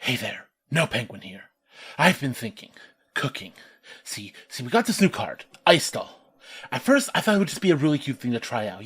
Hey there, Nopenguin here. I've been thinking, cooking. See, we got this new card, Icejade. At first, I thought it would just be a really cute thing to try out.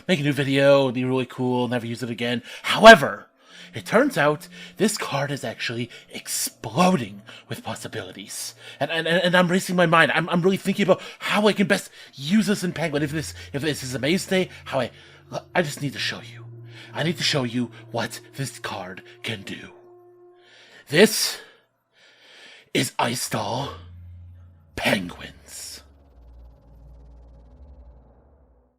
Make a new video, it'd be really cool, never use it again. However, it turns out this card is actually exploding with possibilities. And I'm racing my mind. I'm really thinking about how I can best use this in Penguin. If this is a mainstay, I just need to show you. I need to show you what this card can do. This is Icejade Penguins.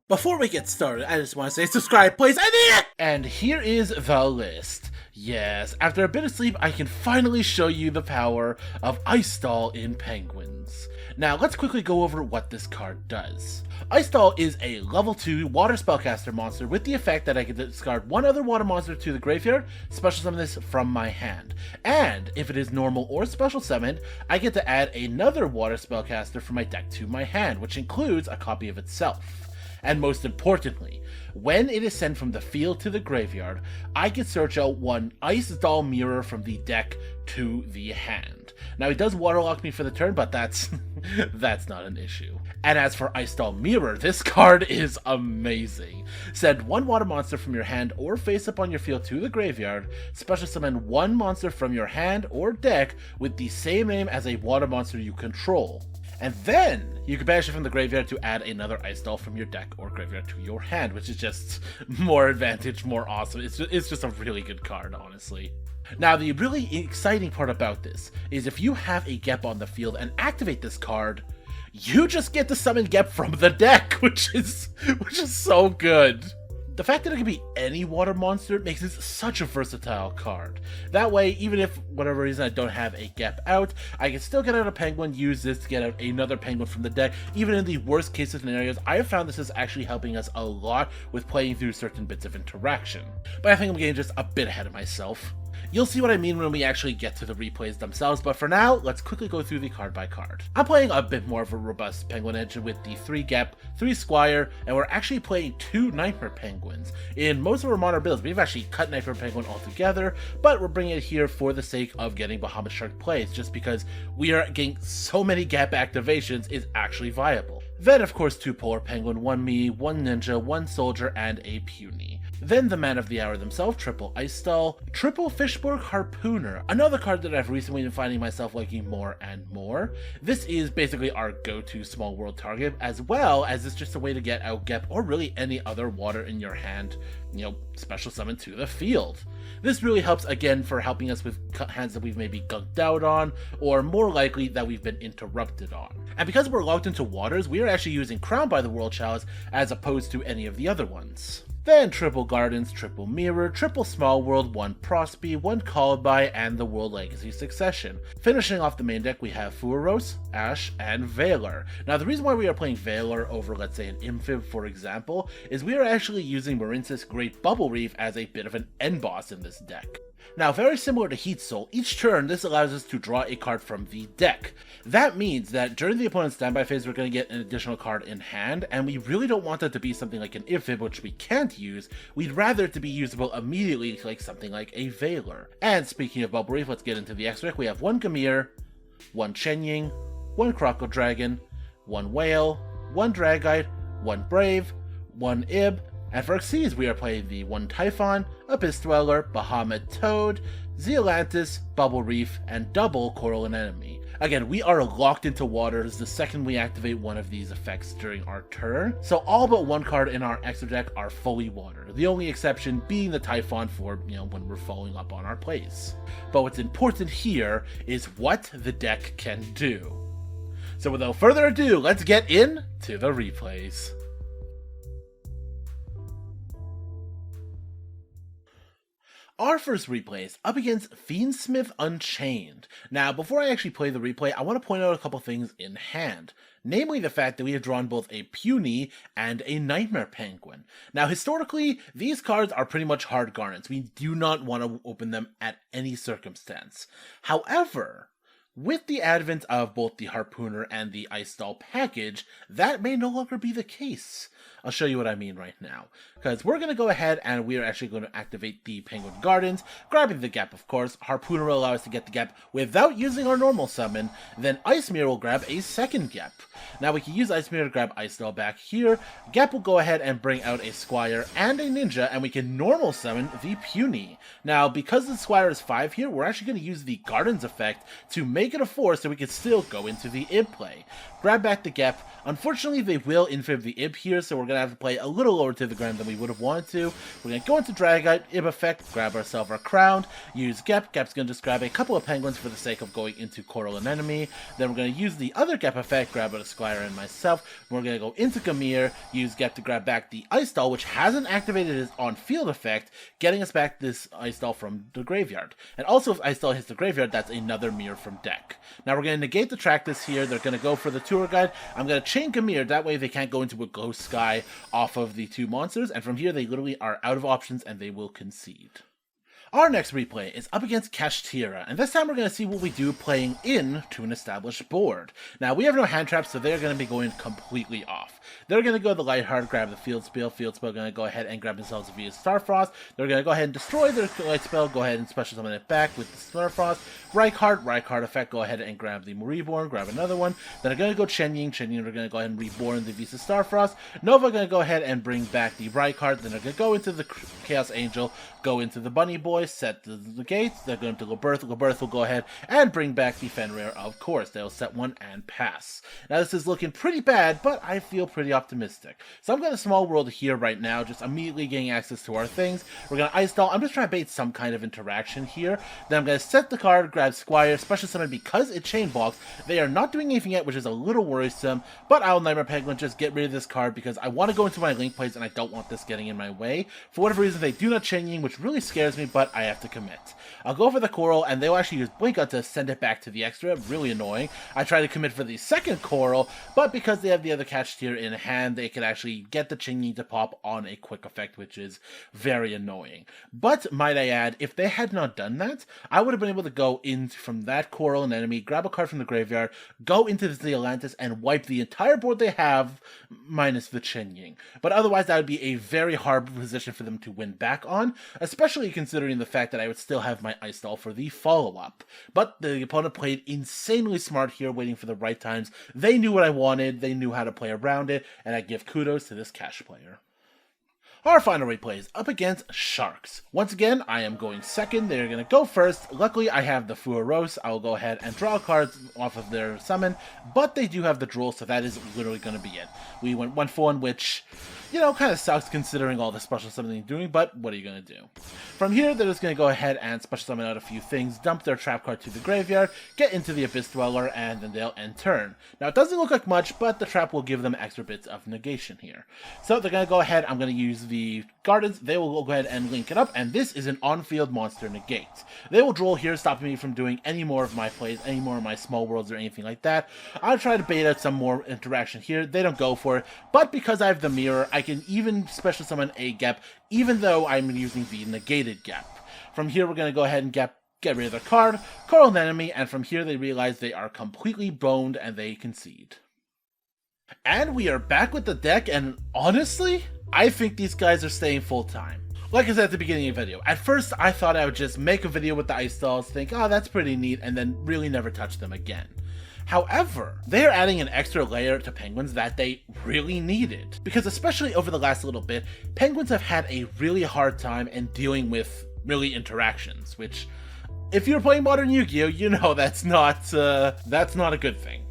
Before we get started, I just want to say subscribe, please. I need it! And here is the list. Yes, after a bit of sleep, I can finally show you the power of Icejade in Penguins. Now, let's quickly go over what this card does. Icejade is a level 2 water spellcaster monster with the effect that I can discard one other water monster to the graveyard, special summon this from my hand. And if it is normal or special summoned, I get to add another water spellcaster from my deck to my hand, which includes a copy of itself. And most importantly, when it is sent from the field to the graveyard, I can search out one Icejade mirror from the deck to the hand. Now, it does waterlock me for the turn, but that's not an issue. And as for Icejade Mirror, this card is amazing. Send one water monster from your hand or face up on your field to the graveyard, special summon one monster from your hand or deck with the same name as a water monster you control. And then you can banish it from the graveyard to add another Icejade from your deck or graveyard to your hand, which is just more advantage, more awesome. It's just a really good card, honestly. Now, the really exciting part about this is if you have a Gep on the field and activate this card, you just get to summon Gep from the deck, which is so good. The fact that it can be any water monster makes this such a versatile card. That way, even if, whatever reason, I don't have a Gep out, I can still get out a Penguin, use this to get out another Penguin from the deck. Even in the worst case scenarios, I have found this is actually helping us a lot with playing through certain bits of interaction. But I think I'm getting just a bit ahead of myself. You'll see what I mean when we actually get to the replays themselves, but for now, let's quickly go through the card by card. I'm playing a bit more of a robust Penguin engine with the 3 Gep, 3 Squire, and we're actually playing 2 Nightmare Penguins. In most of our modern builds, we've actually cut Nightmare Penguin altogether, but we're bringing it here for the sake of getting Bahamut Shark plays, just because we are getting so many Gep activations is actually viable. Then, of course, 2 Polar Penguin, 1 Me, 1 Ninja, 1 Soldier, and a Puny. Then the man of the hour themselves, triple Icejade, triple Fishborg Harpooner, another card that I've recently been finding myself liking more and more. This is basically our go-to small world target, as well as it's just a way to get out Gep or really any other water in your hand, special summon to the field. This really helps, again, for helping us with hands that we've maybe gunked out on, or more likely that we've been interrupted on. And because we're locked into waters, we are actually using Crown by the World Chalice as opposed to any of the other ones. Then triple Gardens, triple Mirror, triple Small World, 1 Prosby, 1 Called By, and the World Legacy Succession. Finishing off the main deck, we have Furos, Ash, and Valor. Now, the reason why we are playing Valor over, let's say, an Amphib, for example, is we are actually using Marince's Great Bubble Reef as a bit of an end boss in this deck. Now, very similar to Heat Soul, each turn this allows us to draw a card from the deck. That means that during the opponent's standby phase, we're going to get an additional card in hand, and we really don't want that to be something like an Amphib, which we can't use. We'd rather it to be usable immediately, like something like a Valor. And speaking of Bubble Reef, let's get into the extra deck. We have 1 Gamir, 1 Chenying, 1 Crocodile Dragon, 1 Whale, 1 Dragite, 1 Brave, 1 Ib, and for Xyz, we are playing the 1 Typhon, Abyss Dweller, Bahamut Toad, Zealantis, Bubble Reef, and double Coral Anemone. Again, we are locked into waters the second we activate one of these effects during our turn, so all but 1 card in our extra deck are fully water, the only exception being the Typhon for, when we're following up on our plays. But what's important here is what the deck can do. So without further ado, let's get into the replays. Our first replay is up against Fiendsmith Unchained. Now, before I actually play the replay, I want to point out a couple things in hand. Namely the fact that we have drawn both a Puny and a Nightmare Penguin. Now, historically, these cards are pretty much hard garnets. We do not want to open them at any circumstance. However, With the advent of both the Harpooner and the Icejade package, that may no longer be the case. I'll show you what I mean right now. Because we're going to go ahead and we are actually going to activate the Penguin Gardens, grabbing the gap of course. Harpooner will allow us to get the gap without using our normal summon. Then Ice Mirror will grab a second gap. Now we can use Ice Mirror to grab Icejade back here. Gap will go ahead and bring out a Squire and a Ninja, and we can normal summon the Puny. Now because the Squire is 5 here, we're actually going to use the Gardens effect to make it a 4 so we can still go into the Ib play. Grab back the gap. Unfortunately, they will infib the Ib here, so we're going to have to play a little lower to the ground than we would have wanted to. We're going to go into Dragite, Ib effect, grab ourselves our crown, use Gap. Gap's going to just grab a couple of penguins for the sake of going into Coral and Enemy. Then we're going to use the other Gap effect, grab out a Squire and myself. We're going to go into Gamir, use Gap to grab back the Icejade, which hasn't activated his on-field effect, getting us back this Icejade from the graveyard. And also if Icejade hits the graveyard, that's another mirror from deck. Now we're going to negate the track this here. They're going to go for the tour guide. I'm going to chain Gamir, that way they can't go into a Ghost Sky off of the 2 monsters, and from here they literally are out of options and they will concede. Our next replay is up against Kashtira, and this time we're going to see what we do playing into an established board. Now, we have no hand traps, so they're going to be going completely off. They're going to go the Lightheart, grab the Field Spell. Field Spell going to go ahead and grab themselves via Starfrost. They're going to go ahead and destroy their Light Spell, go ahead and special summon it back with the Starfrost. Reichard effect, go ahead and grab the Reborn, grab another one. Then they're going to go Chen-Ying, they're going to go ahead and Reborn the Visa Starfrost. Nova going to go ahead and bring back the Reichard, then they're going to go into the Chaos Angel, go into the Bunny Boy, set the gates. They're going to Laberth. Laberth will go ahead and bring back the Fenrir, of course. They'll set one and pass. Now this is looking pretty bad, but I feel pretty optimistic. So I'm going to Small World here right now, just immediately getting access to our things. We're going to Icejade. I'm just trying to bait some kind of interaction here. Then I'm going to set the card, grab Squire, special summon because it chain blocks. They are not doing anything yet, which is a little worrisome, but I'll Nightmare Penguin just get rid of this card because I want to go into my link plays and I don't want this getting in my way. For whatever reason, they do not Chen-Ying, which really scares me, but I have to commit. I'll go for the Coral, and they'll actually use Blink Out to send it back to the extra. Really annoying. I try to commit for the second Coral, but because they have the other Kashtira in hand, they can actually get the Chen-Ying to pop on a quick effect, which is very annoying. But, might I add, if they had not done that, I would have been able to go in from that Coral and Enemy, grab a card from the graveyard, go into the Atlantis, and wipe the entire board they have, minus the Chen-Ying. But otherwise, that would be a very hard position for them to win back on, especially considering the fact that I would still have my Icejade for the follow-up. But the opponent played insanely smart here, waiting for the right times. They knew what I wanted, they knew how to play around it, and I give kudos to this Cash player. Our final replay is up against Sharks. Once again, I am going second. They're going to go first. Luckily, I have the Fuaros. I will go ahead and draw cards off of their summon, but they do have the Droll, so that is literally going to be it. We went 1-for-1, which, you know, kind of sucks considering all the special summoning they're doing, but what are you going to do? From here, they're just going to go ahead and special summon out a few things, dump their trap card to the graveyard, get into the Abyss Dweller, and then they'll end turn. Now, it doesn't look like much, but the trap will give them extra bits of negation here. So they're going to go ahead, I'm going to use the Gardens, they will go ahead and link it up, and this is an on-field monster negate. They will Droll here, stopping me from doing any more of my plays, any more of my Small Worlds or anything like that. I'll try to bait out some more interaction here. They don't go for it, but because I have the Mirror, I can even special summon a Gap, even though I'm using the negated Gap. From here, we're going to go ahead and get rid of their card, Coral and Enemy, and from here they realize they are completely boned and they concede. And we are back with the deck, and honestly, I think these guys are staying full-time. Like I said at the beginning of the video, at first I thought I would just make a video with the Icejades, think, oh, that's pretty neat, and then really never touch them again. However, they are adding an extra layer to Penguins that they really needed. Because especially over the last little bit, Penguins have had a really hard time in dealing with really interactions, which, if you're playing modern Yu-Gi-Oh, you know that's not a good thing.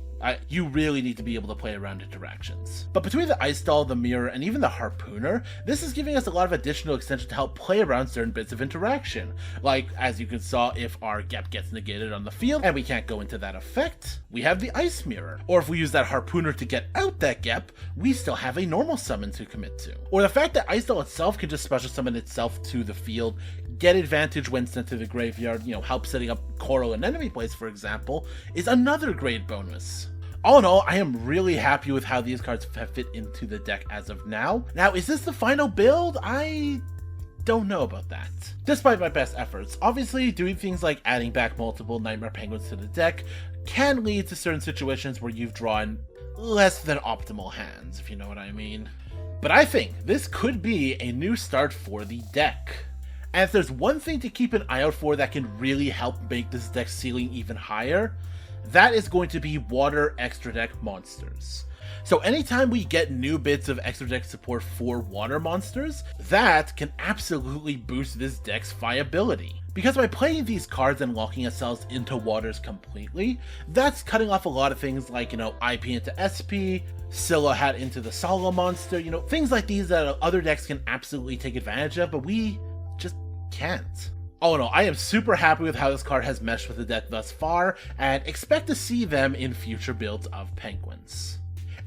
You really need to be able to play around interactions. But between the Icejade, the Mirror, and even the Harpooner, this is giving us a lot of additional extension to help play around certain bits of interaction. Like, as you can saw, if our Gap gets negated on the field, and we can't go into that effect, we have the Ice Mirror. Or if we use that Harpooner to get out that Gap, we still have a normal summon to commit to. Or the fact that Icejade itself can just special summon itself to the field, get advantage when sent to the graveyard, you know, help setting up Coral and Enemy plays, for example, is another great bonus. All in all, I am really happy with how these cards have fit into the deck as of now. Now, is this the final build? I don't know about that. Despite my best efforts, obviously doing things like adding back multiple Nightmare Penguins to the deck can lead to certain situations where you've drawn less than optimal hands, if you know what I mean. But I think this could be a new start for the deck. And if there's one thing to keep an eye out for that can really help make this deck ceiling even higher, that is going to be water extra deck monsters. So anytime we get new bits of extra deck support for water monsters, that can absolutely boost this deck's viability. Because by playing these cards and locking ourselves into waters completely, that's cutting off a lot of things like, IP into SP, Silhouette into the Solo monster, things like these that other decks can absolutely take advantage of, but we just can't. Oh no, I am super happy with how this card has meshed with the deck thus far, and expect to see them in future builds of Penguins.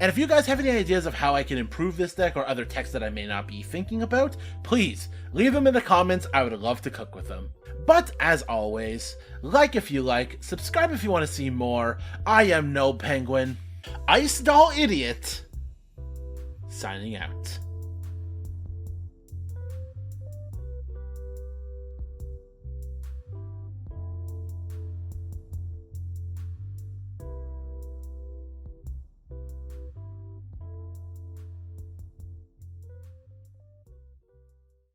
And if you guys have any ideas of how I can improve this deck or other techs that I may not be thinking about, please leave them in the comments. I would love to cook with them. But as always, like if you like, subscribe if you want to see more. I am Nopenguin, Ice Doll Idiot, signing out.